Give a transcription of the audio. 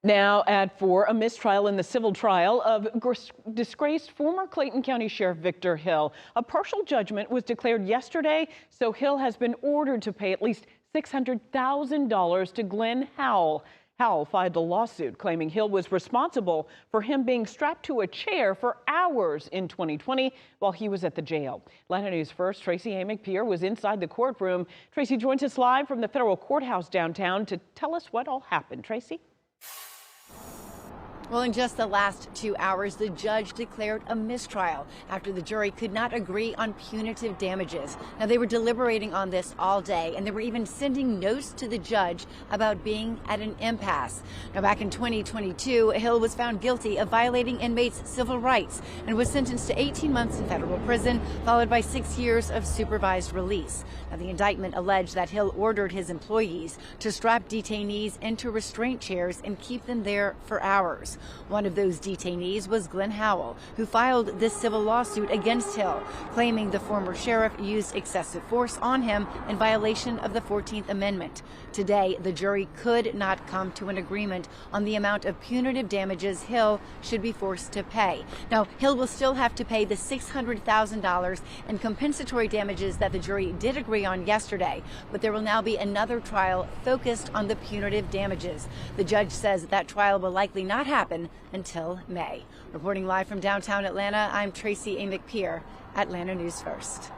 Now at 4, a mistrial in the civil trial of disgraced former Clayton County Sheriff Victor Hill. A partial judgment was declared yesterday, so Hill has been ordered to pay at least $600,000 to Glenn Howell. Howell filed a lawsuit claiming Hill was responsible for him being strapped to a chair for hours in 2020 while he was at the jail. Atlanta News First Tracy A. McPeer was inside the courtroom. Tracy joins us live from the federal courthouse downtown to tell us what all happened. Tracy? Well, in just the last 2 hours, the judge declared a mistrial after the jury could not agree on punitive damages. Now, they were deliberating on this all day, and they were even sending notes to the judge about being at an impasse. Now, back in 2022, Hill was found guilty of violating inmates' civil rights and was sentenced to 18 months in federal prison, followed by 6 years of supervised release. Now, the indictment alleged that Hill ordered his employees to strap detainees into restraint chairs and keep them there for hours. One of those detainees was Glenn Howell, who filed this civil lawsuit against Hill, claiming the former sheriff used excessive force on him in violation of the 14th Amendment. Today, the jury could not come to an agreement on the amount of punitive damages Hill should be forced to pay. Now, Hill will still have to pay the $600,000 in compensatory damages that the jury did agree on yesterday, but there will now be another trial focused on the punitive damages. The judge says that trial will likely not happen until May. Reporting live from downtown Atlanta, I'm Tracy A. McPeer, Atlanta News First.